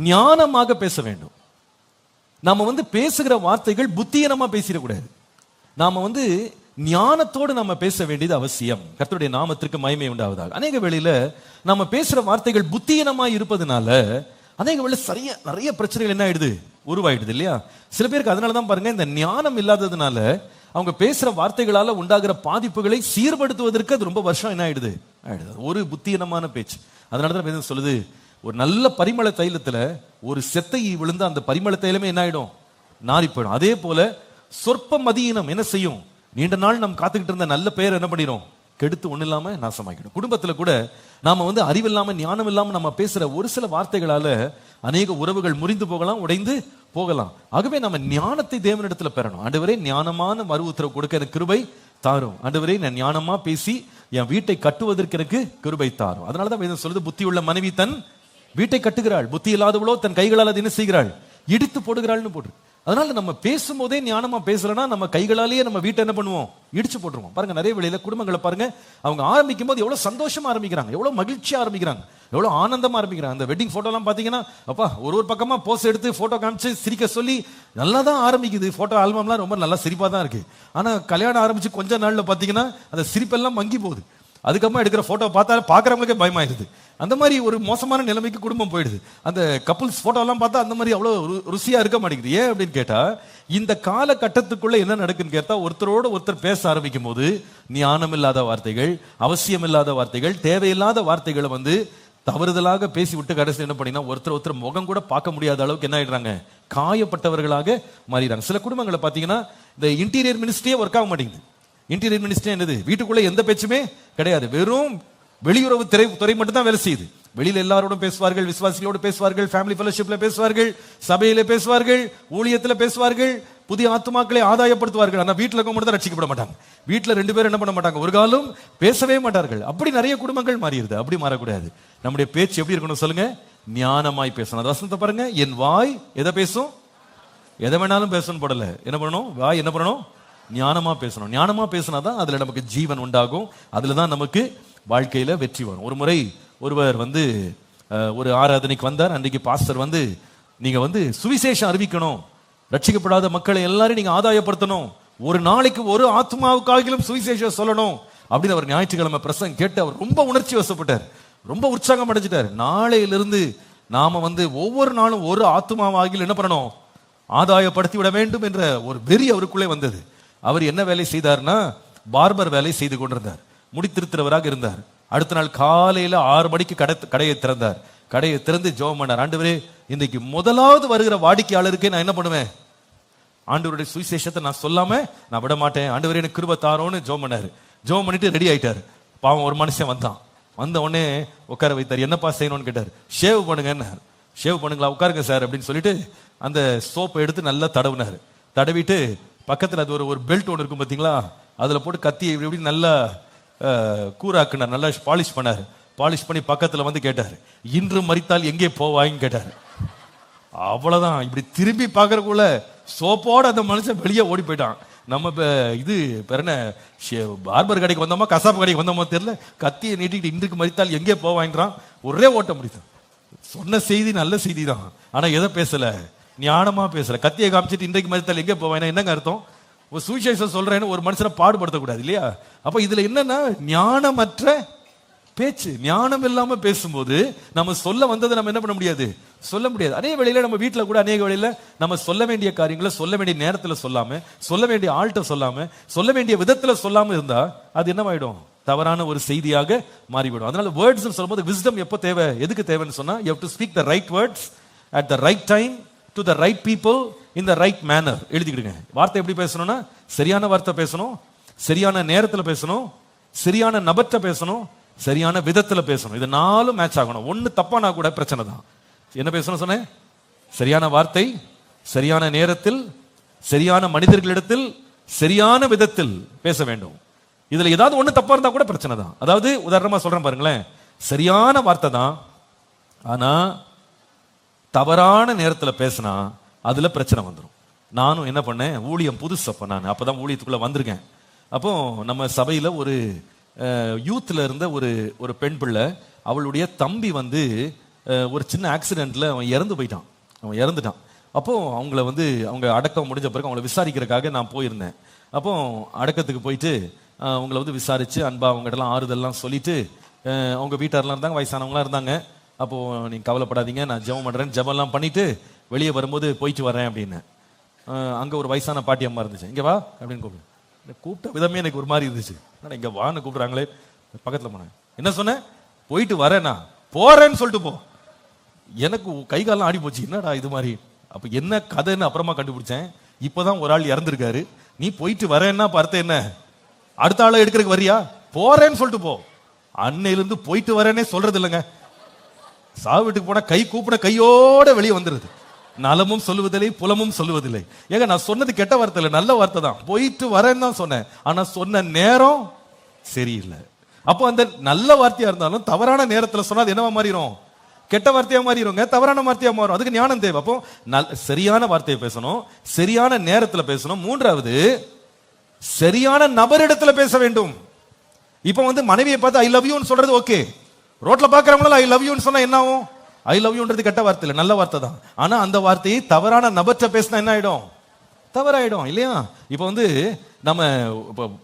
ஞானமாக பேச வேண்டும். நாம பேசுகிற வார்த்தைகள் புத்தியனமா பேசிடக்கூடாது. நாம ஞானத்தோடு நம்ம பேச வேண்டியது அவசியம். கர்த்தருடைய நாமத்திற்கு மகிமை உண்டாவதாக. அநேக வேளையில நம்ம பேசுற வார்த்தைகள் புத்தியனமா இருப்பதனால அநேக வேளை நிறைய பிரச்சனைகள் என்ன ஆயிடுது, உருவாயிடுது இல்லையா? சில பேருக்கு அதனாலதான் பாருங்க, இந்த ஞானம் இல்லாததுனால அவங்க பேசுற வார்த்தைகளால உண்டாகிற பாதிப்புகளை சீர்படுத்துவதற்கு அது ரொம்ப வருஷம் என்ன ஆயிடுது, ஒரு புத்தியனமான பேச்சு. அதனாலதான் சொல்லுது, ஒரு நல்ல பரிமள தைலத்துல ஒரு செத்தை விழுந்து அந்த பரிமள தைலமே என்ன ஆயிடும், நாரி போயிடும். அதே போல சொற்ப மதியினம் என்ன செய்யும், நீண்ட நாள் நம்ம காத்துக்கிட்டு இருந்த நல்ல பெயர் என்ன பண்ணிடும், கெடுத்து ஒண்ணு இல்லாம நாசமாக்கிடும். குடும்பத்துல கூட நாம அறிவில்லாம ஞானம் இல்லாம நம்ம பேசுற ஒரு சில வார்த்தைகளால அநேக உறவுகள் முறிந்து போகலாம், உடைந்து போகலாம். ஆகவே நம்ம ஞானத்தை தேவனிடத்துல பெறணும். ஆண்டவரே ஞானமான மறு உத்தரவு கொடுக்க எனக்கு கிருபை தாரும். ஆண்டவரே நான் ஞானமா பேசி என் வீட்டை கட்டுவதற்கு எனக்கு கிருபை தாரும். அதனாலதான் வேதம் சொல்லுது, புத்தியுள்ள மனைவி தன் வீட்டை கட்டுகிறாள், புத்தி இல்லாதவளோ தன் கைகளால் அது என்ன செய்கிறாள், இடித்து போடுகிறாள்னு போட்டு. அதனால நம்ம பேசும்போதே ஞானமா பேசலன்னா நம்ம கைகளாலேயே நம்ம வீட்டை என்ன பண்ணுவோம், இடிச்சு போட்டுருவோம். பாருங்க, நிறைய வேளையில குடும்பங்களை பாருங்க, அவங்க ஆரம்பிக்கும் போது எவ்வளவு சந்தோஷமா ஆரம்பிக்கிறாங்க, எவ்வளவு மகிழ்ச்சியா ஆரம்பிக்கிறாங்க, எவ்வளவு ஆனந்தமா ஆரம்பிக்கிறாங்க. அந்த வெட்டிங் போட்டோ எல்லாம் பாத்தீங்கன்னா, அப்பா ஒரு பக்கமா போஸ் எடுத்து போட்டோ காமிச்சு சிரிக்க சொல்லி நல்லா தான் ஆரம்பிக்குது. போட்டோ ஆல்பம்லாம் ரொம்ப நல்லா சிரிப்பா தான் இருக்கு. ஆனா கல்யாணம் ஆரம்பிச்சு கொஞ்ச நாள்ல பாத்தீங்கன்னா அந்த சிரிப்பெல்லாம் மங்கி போகுது. அதுக்கப்புறமா எடுக்கிற போட்டோ பார்த்தா பாக்குறவங்களுக்கே பயமாயிருது. அந்த மாதிரி ஒரு மோசமான நிலைமைக்கு குடும்பம் போயிடுது. அந்த கப்புள்ஸ் போட்டோ எல்லாம் பார்த்தா அந்த மாதிரி அவ்வளவு ருசியா இருக்க மாட்டேங்குது. ஏன் அப்படின்னு கேட்டா, இந்த காலகட்டத்துக்குள்ள என்ன நடக்குன்னு கேட்டா, ஒருத்தரோட ஒருத்தர் பேச ஆரம்பிக்கும் போது ஞானம் இல்லாத வார்த்தைகள், அவசியம் இல்லாத வார்த்தைகள், தேவையில்லாத வார்த்தைகளை தவறுதலாக பேசி விட்டு கடைசி என்ன பண்ணினா ஒருத்தர் முகம் கூட பார்க்க முடியாத அளவுக்கு என்ன ஆயிடுறாங்க, காயப்பட்டவர்களாக மாறிடுறாங்க. சில குடும்பங்களை பாத்தீங்கன்னா இந்த இன்டீரியர் மினிஸ்ட்ரியே ஒர்க் ஆக மாட்டேங்குது. இன்டீரியர் மினிஸ்ட்ரி என்னது, வீட்டுக்குள்ள எந்த பேச்சுமே கிடையாது, வெறும் வெளியுறவு துறை மட்டும் தான் வேலை செய்யுது. வெளியில எல்லாரோடும் பேசுவார்கள், விசுவாசிகளோடு பேசுவார்கள், ஃபேமிலி ஃபெலோஷிப்ல பேசுவார்கள், சபையில பேசுவார்கள், ஊழியத்துல பேசுவார்கள், புதிய ஆத்துமாக்களை ஆதாயப்படுத்துவார்கள். ஆனா வீட்டுல இருக்க மட்டும் தான் ரட்சிக்கப்பட மாட்டாங்க. வீட்டுல 2 பேரும் என்ன பண்ண மாட்டாங்க, ஒரு காலம் பேசவே மாட்டார்கள். அப்படி நிறைய குடும்பங்கள் மாறிடுது. அப்படி மாறக்கூடாது. நம்முடைய பேச்சு எப்படி இருக்கணும் சொல்லுங்க, ஞானமாய் பேசணும். அது வசனத்தை பாருங்க, என் வாய் எதை பேசும், எதை வேணாலும் பேசணும் போடல. என்ன பண்ணணும், வாய் என்ன பண்ணணும், ஞானமா பேசணும். ஞானமா பேசினாதான் அதுல நமக்கு ஜீவன் உண்டாகும், அதுலதான் நமக்கு வாழ்க்கையில வெற்றி வரும். ஒரு முறை ஒருவர் ஒரு ஆராதனைக்கு வந்தார். அன்றைக்கு பாஸ்டர் நீங்க சுவிசேஷம் அறிவிக்கணும், ரட்சிக்கப்படாத மக்களை எல்லாரும் நீங்க ஆதாயப்படுத்தணும், ஒரு நாளைக்கு ஒரு ஆத்மாவுக்காகிலும் சுவிசேஷம் சொல்லணும் அப்படின்னு அவர் ஞாயிற்றுக்கிழமை பிரசங்கம் கேட்டு அவர் ரொம்ப உணர்ச்சி வசப்பட்டார், ரொம்ப உற்சாகம் அடைஞ்சிட்டார். நாளையிலிருந்து நாம ஒவ்வொரு நாளும் ஒரு ஆத்மாவாகில் என்ன பண்ணணும், ஆதாயப்படுத்தி விட வேண்டும் என்ற ஒரு வெறி அவருக்குள்ளே வந்தது. அவர் என்ன வேலை செய்தார்னா, பார்பர் வேலை செய்து கொண்டிருந்தார், முடித்திருக்கிறவராக இருந்தார். அடுத்த நாள் காலையில 6 மணிக்கு கடையை திறந்தார். கடையை திறந்து ஜெபம் பண்ணார். ஆண்டவரே, இன்னைக்கு முதலாவது வருகிற வாடிக்கையாளருக்கு நான் என்ன பண்ணுவேன், ஆண்டவருடைய சுவிசேஷத்தை நான் சொல்லாம நான் விட மாட்டேன், ஆண்டவரே எனக்கு கிருபை தாரோன்னு ஜெபம் பண்ணாரு. ஜெபம் பண்ணிட்டு ரெடி ஆயிட்டாரு. பாவம் ஒரு மனுஷன் வந்த உடனே உட்கார வைத்தார். என்னப்பா செய்யணும்னு கேட்டார். ஷேவ் பண்ணுங்க. ஷேவ் பண்ணுங்களா, உட்காருங்க சார் அப்படின்னு சொல்லிட்டு அந்த சோப்பை எடுத்து நல்லா தடவினார். தடவிட்டு பக்கத்துல அது ஒரு பெல்ட் ஒன்று இருக்கும் பாத்தீங்களா, அதுல போட்டு கத்தி இப்படி நல்லா கூராக்குனார், நல்லா பாலிஷ் பண்ணார். பாலிஷ் பண்ணி பக்கத்துல கேட்டார், இன்று மரித்தால் எங்கே போவாயின்னு கேட்டார். அவ்வளவுதான். இப்படி திரும்பி பாக்குறக்குள்ள சோப்போட அந்த மனுஷன் வெளியே ஓடி போயிட்டான். நம்ம இது என்ன பார்பர் கடைக்கு வந்தோமா கசாப்பு கடைக்கு வந்தோமா தெரியல, கத்தியை நீட்டிக்கிட்டு இன்றைக்கு மரித்தால் எங்கே போவாங்கிறான். ஒரே ஓட்ட முடியும். சொன்ன செய்தி நல்ல செய்தி தான், ஆனா எதை பேசல, ஞானமா பேசல. கத்தியை காமிச்சிட்டு இன்றைக்கு மரித்தால் எங்கே போவாங்க என்னங்க அர்த்தம்? சுவிசேஷம் சொல்றேன்னு ஒரு மனுஷனை பாடுபடுத்தக்கூடாது இல்லையா? அப்ப இதுல என்னன்னா, ஞானமற்ற பேச்சு. ஞானம் இல்லாம பேசும்போது நம்ம சொல்ல வந்ததை நம்ம என்ன பண்ண முடியாது, சொல்ல முடியாது. அதே வேளையில நம்ம வீட்டுல கூட அநேக வேளையில நம்ம சொல்ல வேண்டிய காரியங்களை சொல்ல வேண்டிய நேரத்துல சொல்லாம, சொல்ல வேண்டிய ஆள்கிட்ட சொல்லாம, சொல்ல வேண்டிய விதத்துல சொல்லாம இருந்தா அது என்னவாயிடும், தவறான ஒரு செய்தியாக மாறிவிடும். அதனால வேர்ட்ஸ் சொல்லும்போது விஸ்டம் எப்போ தேவை, எதுக்கு தேவைன்னு சொன்னா, you have to speak the right words at the right time to the right people in the right manner. எழுதிக்கிடுங்க. வார்த்தை எப்படி பேசணும்னா, சரியான வார்த்தை பேசணும், சரியான நேரத்துல பேசணும், சரியான நபர்கிட்ட பேசணும், சரியான விதத்துல பேசணும். இது 4 மேட்ச் ஆகணும். ஒன்னு தப்பானா கூட பிரச்சனை தான். என்ன பேசணும் சொன்னேன், சரியான வார்த்தை, சரியான நேரத்தில், சரியான மனிதர்களிடத்தில், சரியான விதத்தில் பேச வேண்டும். இதுல ஏதாவது ஒண்ணு தப்பா இருந்தா கூட பிரச்சனை தான். அதாவது உதாரணமா சொல்றேன் பாருங்களேன், சரியான வார்த்தை தான், ஆனா தவறான நேரத்துல பேசினா அதுல பிரச்சனை வந்துடும். நானும் என்ன பண்ணேன், ஊழியம் புதுசு, நான் அப்பதான் ஊழியத்துக்குள்ள வந்திருக்கேன். அப்போ நம்ம சபையில ஒரு யூத்ல இருந்த ஒரு பெண் பிள்ளை, அவளுடைய தம்பி ஒரு சின்ன ஆக்சிடென்ட்ல அவன் இறந்துட்டான். அப்போ அவங்கள வந்து அவங்க அடக்கம் முடிஞ்ச பிறகு அவங்கள விசாரிக்கிறதுக்காக நான் போயிருந்தேன். அப்போ அடக்கத்துக்கு போயிட்டு அவங்கள வந்து விசாரிச்சு அன்பா அவங்ககிட்டலாம் ஆறுதல்லாம் சொல்லிட்டு அவங்க வீட்டாரெலாம் இருந்தாங்க, வயசானவங்களாம் இருந்தாங்க. அப்போ நீங்க கவலைப்படாதீங்க, நான் ஜெபம் பண்றேன், ஜெபம்லாம் பண்ணிட்டு வெளியே வரும்போது போயிட்டு வரேன் அப்படின்னு. அங்க ஒரு வயசான பாட்டி அம்மா இருந்துச்சு. இங்க வா அப்படின்னு கூப்பிட்ட விதமே எனக்கு ஒரு மாதிரி இருந்துச்சு. இங்க வான்னு கூப்பிடுறாங்களே, பக்கத்துல போனேன். என்ன சொன்னேன்? போயிட்டு வரேனா? போறேன்னு சொல்லிட்டு போ. எனக்கு கை காலம் ஆடி போச்சு. என்னடா இது மாதிரி? அப்ப என்ன கதைன்னு அப்புறமா கண்டுபிடிச்சேன். இப்பதான் ஒரு ஆள் இறந்துருக்காரு. நீ போயிட்டு வரேன்னா அர்த்தம் என்ன? அடுத்த ஆளை எடுக்கிறதுக்கு வரியா? போறேன்னு சொல்லிட்டு போ. அன்னையிலிருந்து போயிட்டு வரேன்னே சொல்றது இல்லைங்க. சாவு வீட்டுக்கு போனா கை கூப்பிட கையோட வெளியே வந்துருது. நலமும் சொல்லுவதில்லை, புலமும் சொல்லுவதில்லை. ஏங்க நான் சொன்னது கெட்ட வார்த்தை இல்லை, நல்ல வார்த்தை தான். போயிட்டு வரேன்னு தான் சொன்னேன். ஆனா சொன்ன நேரம் சரியில்லை. அப்போ அந்த நல்ல வார்த்தையா இருந்தாலும் தவறான நேரத்துல சொன்னா அது என்னவா மாறிடும்? கெட்ட வார்த்தையா மாறிடுங்க, தவறான வார்த்தையா மாறும். அதுக்கு ஞானம் தேவை. அப்போ சரியான வார்த்தையை பேசணும், சரியான நேரத்துல பேசணும். மூன்றாவது, சரியான நபரிடத்துல பேச வேண்டும். இப்ப வந்து மனைவியை பார்த்து ஐ லவ் யூன்னு சொல்றது ஓகே. ரோட்ல பாக்குறவங்களால ஐ லவ் யூன்னு சொன்னா என்ன ஆகும்? ஐ லவ் யூன்றது கெட்ட வார்த்தை இல்லை, நல்ல வார்த்தை தான். ஆனா அந்த வார்த்தையை தவறான நபர்கிட்ட பேசினா என்ன ஆயிடும்? தவறாயிடும் இல்லையா? இப்ப வந்து நம்ம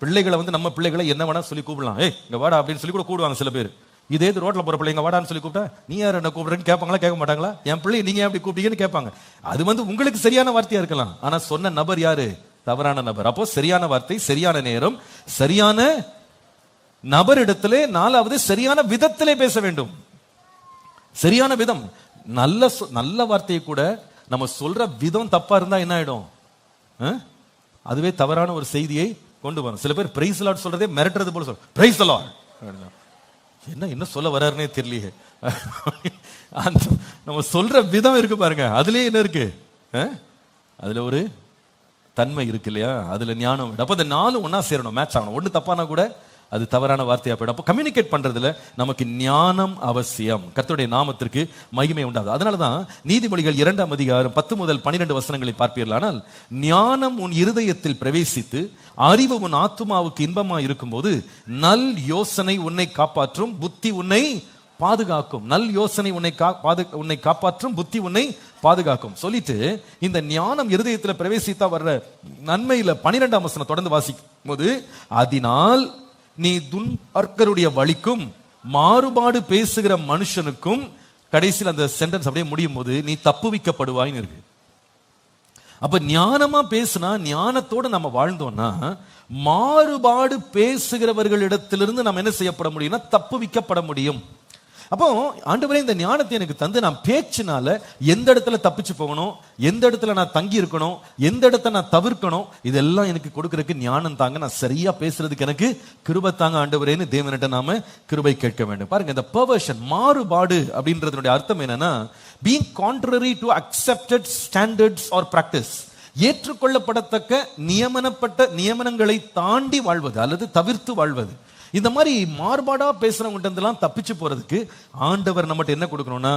பிள்ளைகளை வந்து நம்ம பிள்ளைகளை என்ன வேணா சொல்லி கூப்பிடலாம். ஏய் இங்க வாடா அப்படின்னு சொல்லி கூட கூடுவாங்க சில பேர். இதே இது ரோட்ல போற பிள்ளைங்க வாடான்னு சொல்லி கூப்பிட்டா நீ யார் என்ன கூப்பிடுறேன்னு கேட்பாங்களா? கேட்க மாட்டாங்களா? என் பிள்ளை நீங்க எப்படி கூப்பிட்டீங்கன்னு கேட்பாங்க. அது வந்து உங்களுக்கு சரியான வார்த்தையா இருக்கலாம், ஆனா சொன்ன நபர் யாரு? தவறான நபர். அப்போ சரியான வார்த்தை, சரியான நேரம், சரியான நபரிடத்திலே. நாலாவது, சரியான விதத்திலே பேச வேண்டும். சரியான விதம். நல்ல வார்த்தையை கூட நம்ம சொல்ற விதம் தப்பா இருந்தா என்ன ஆயிடும்? அதுவே தவறான ஒரு செய்தியை கொண்டு வரும். சில பேர் பிரைஸ் லார்ட் சொல்றதே மிரட்டுறது போல சொல்ற. பிரைஸ் தி லார்ட் என்ன சொல்ல வர்றாருன்னே தெரியலையே. நம்ம சொல்ற விதம் இருக்கு பாருங்க, அதுலயே என்ன இருக்கு? அதுல ஒரு தன்மை இருக்கு இல்லையா? அதுல ஞானம். அப்ப இந்த நாலு ஒன்னா சேரணும், மேட்ச் ஆகணும். ஒண்ணு தப்பானா கூட அது தவறான வார்த்தையா போயிடும். அப்போ கம்யூனிகேட் பண்றதுல நமக்கு ஞானம் அவசியம். கர்த்தருடைய நாமத்திற்கு மகிமை உண்டாது. அதனாலதான் நீதிமொழிகள் 2ஆம் அதிகாரம் 10 முதல் 12 வசனங்களை பார்ப்பீர்களானால், ஞானம் உன் இருதயத்தில் பிரவேசித்து அறிவு உன் ஆத்துமாவுக்கு இன்பமா இருக்கும்போது நல் யோசனை உன்னை காப்பாற்றும், புத்தி உன்னை பாதுகாக்கும். நல் யோசனை உன்னை காப்பாற்றும், புத்தி உன்னை பாதுகாக்கும் சொல்லிட்டு இந்த ஞானம் இருதயத்தில் பிரவேசித்தா வர்ற நன்மையில 12ஆம் வசனம் தொடர்ந்து வாசிக்கும் போது, அதனால் நீ துன்மார்க்கருடைய வழிக்கும் மாறுபாடு பேசுகிற மனுஷனுக்கும், கடைசியில் அந்த சென்டென்ஸ் அப்படியே முடியும் போது, நீ தப்புவிக்கப்படுவாயின்னு இருக்கு. அப்ப ஞானமா பேசுனா, ஞானத்தோடு நம்ம வாழ்ந்தோம்னா, மாறுபாடு பேசுகிறவர்களிடத்திலிருந்து நம்ம என்ன செய்யப்பட முடியும்னா தப்புவிக்கப்பட முடியும். அப்போ ஆண்டவரே இந்த ஞானத்தை எனக்கு தந்து நான் பேச்சினால எந்த இடத்துல தப்பிச்சு போகணும், எந்த இடத்துல நான் தங்கி இருக்கணும், எந்த இடத்த நான் தவிர்க்கணும், இதெல்லாம் எனக்கு கொடுக்கறதுக்கு ஞானம் தாங்க. நான் சரியா பேசுறதுக்கு எனக்கு கிருபை தாங்க ஆண்டவரேன்னு தேவனிட்ட நாம கிருபை கேட்க வேண்டும். பாருங்க, இந்த பெர்வர்ஷன், மாறுபாடு அப்படின்றதுடைய அர்த்தம் என்னன்னா, being contrary to accepted standards or practice, ஏற்றுக்கொள்ளப்படத்தக்க நியமனங்களை தாண்டி வாழ்வது அல்லது தவிர்த்து வாழ்வது. இந்த மாதிரி மாறுபாடா பேசுறவங்க தப்பிச்சு போறதுக்கு ஆண்டவர் நம்மகிட்ட என்ன கொடுக்கணும்னா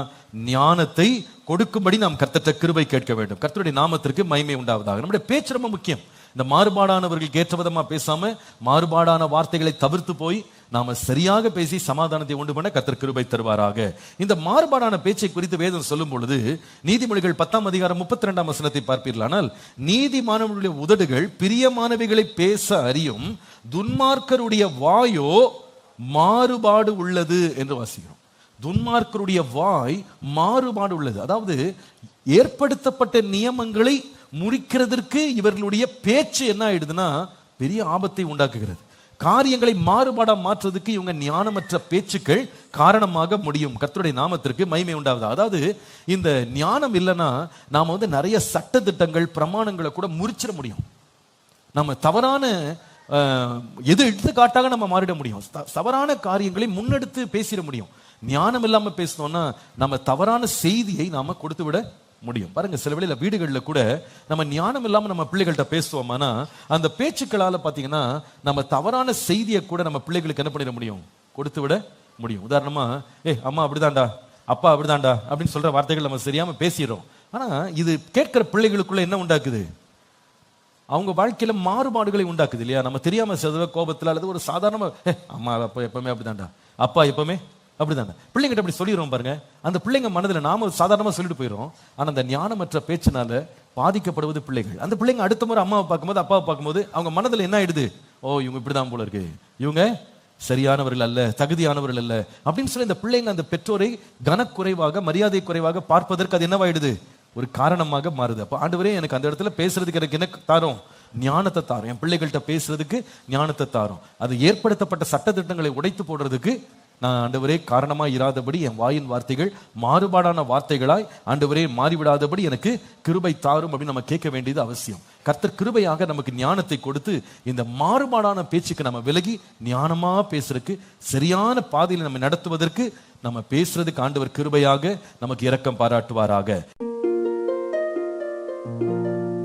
ஞானத்தை கொடுக்கும்படி நாம் கர்த்தர்ட்ட கிருபை கேட்க வேண்டும். கர்த்தருடைய நாமத்திற்கு மகிமை உண்டாவதாக. நம்முடைய பேச்சு ரொம்ப முக்கியம். இந்த மாறுபாடானவர்களுக்கு ஏற்ற விதமா பேசாம மாறுபாடான வார்த்தைகளை தவிர்த்து போய் நாம சரியாக பேசி சமாதானத்தை உண்டு பண்ண கர்த்தர் கிருபை தருவாராக. இந்த மாறுபாடான பேச்சை குறித்து வேதம் சொல்லும் பொழுது நீதிமொழிகள் 10ஆம் அதிகாரம் 32ஆம் வசனத்தை பார்ப்பீர்களானால், நீதிமானவர்களுடைய உதடுகள் பிரியமானவைகளை பேச அறியும், துன்மார்க்கருடைய வாயோ மாறுபாடு உள்ளது என்று வாசிக்கிறோம். துன்மார்க்கருடைய வாய் மாறுபாடு உள்ளது. அதாவது ஏற்படுத்தப்பட்ட நியமங்களை முறிக்கிறதற்கு இவர்களுடைய பேச்சு என்ன ஆயிடுதுன்னா பெரிய ஆபத்தை உண்டாக்குகிறது. காரியங்களை மாறுபாடா மாற்றுறதுக்கு இவங்க ஞானமற்ற பேச்சுக்கள் காரணமாக முடியும். கர்த்தருடைய நாமத்திற்கு மகிமை உண்டாவது. அதாவது இந்த ஞானம் இல்லைன்னா நாம வந்து நிறைய சட்ட திட்டங்கள் பிரமாணங்களை கூட முறிச்சிட முடியும். நம்ம தவறான எது எடுத்துக்காட்டாக நம்ம மாறிட முடியும். தவறான காரியங்களை முன்னெடுத்து பேசிட முடியும். ஞானம் இல்லாம பேசணும்னா நம்ம தவறான செய்தியை நாம கொடுத்து விட முடியும். பாருங்க, சில வேளையில வீடுகளில் கூட நம்ம ஞானம் இல்லாம நம்ம பிள்ளைகள்கிட்ட பேசுவோம்னா அந்த பேச்சுக்களால பாத்தீங்கன்னா நம்ம தவறான செய்தியை கூட நம்ம பிள்ளைகளுக்கு என்ன பண்ணிட முடியும், கொடுத்து விட முடியும். உதாரணமா, அம்மா அப்படிதான்டா, அப்பா அப்படிதான்டா அப்படின்னு சொல்ற வார்த்தைகள் நம்ம சரியாம பேசிடுறோம். ஆனா இது கேட்கிற பிள்ளைகளுக்குள்ள என்ன உண்டாக்குது? அவங்க வாழ்க்கையில மாறுபாடுகளை உண்டாக்குது இல்லையா? நம்ம தெரியாம செய்த கோபத்துல அல்லது ஒரு சாதாரண அம்மா அப்பா எப்பவுமே அப்படிதான்டா, அப்பா எப்பவுமே அப்படிதானே? பிள்ளைங்கிட்ட அப்படி சொல்லிடுறோம் பாருங்க. அந்த பிள்ளைங்க மனதில் நாம சாதாரணமா சொல்லிட்டு போயிடும். ஆனா அந்த ஞானமற்ற பேச்சினால பாதிக்கப்படுவது பிள்ளைகள். அந்த பிள்ளைங்க அடுத்த முறை அம்மாவை பார்க்கும்போது அப்பாவை பார்க்கும்போது அவங்க மனதில் என்ன ஆயிடுது? ஓ, இவங்க இப்படிதான் போல இருக்கு, இவங்க சரியானவர்கள் அல்ல, தகுதியானவர்கள் அல்ல அப்படின்னு சொல்லி இந்த பிள்ளைங்க அந்த பெற்றோரை கனக்குறைவாக, மரியாதை குறைவாக பார்ப்பதற்கு அது என்னவாயிடுது? ஒரு காரணமாக மாறுது. அப்ப ஆண்டவரே, எனக்கு அந்த இடத்துல பேசுறதுக்கு எனக்கு என்ன தாரும்? ஞானத்தை தாரும். என் பிள்ளைகள்கிட்ட பேசுறதுக்கு ஞானத்தை தாரும். அது ஏற்படுத்தப்பட்ட சட்டத்திட்டங்களை உடைத்து போடுறதுக்கு நான் ஆண்டவரே காரணமா இராதபடி என் வாயின் வார்த்தைகள் மாறுபாடான வார்த்தைகளாய் ஆண்டவரே மாறிவிடாதபடி எனக்கு கிருபை தாரும் அப்படின்னு நம்ம கேட்க வேண்டியது அவசியம். கர்த்தர் கிருபையாக நமக்கு ஞானத்தை கொடுத்து இந்த மாறுபாடான பேச்சுக்கு நம்ம விலகி ஞானமா பேசுறதுக்கு, சரியான பாதையில் நம்ம நடத்துவதற்கு, நம்ம பேசுறதுக்கு ஆண்டவர் கிருபையாக நமக்கு இரக்கம் பாராட்டுவாராக.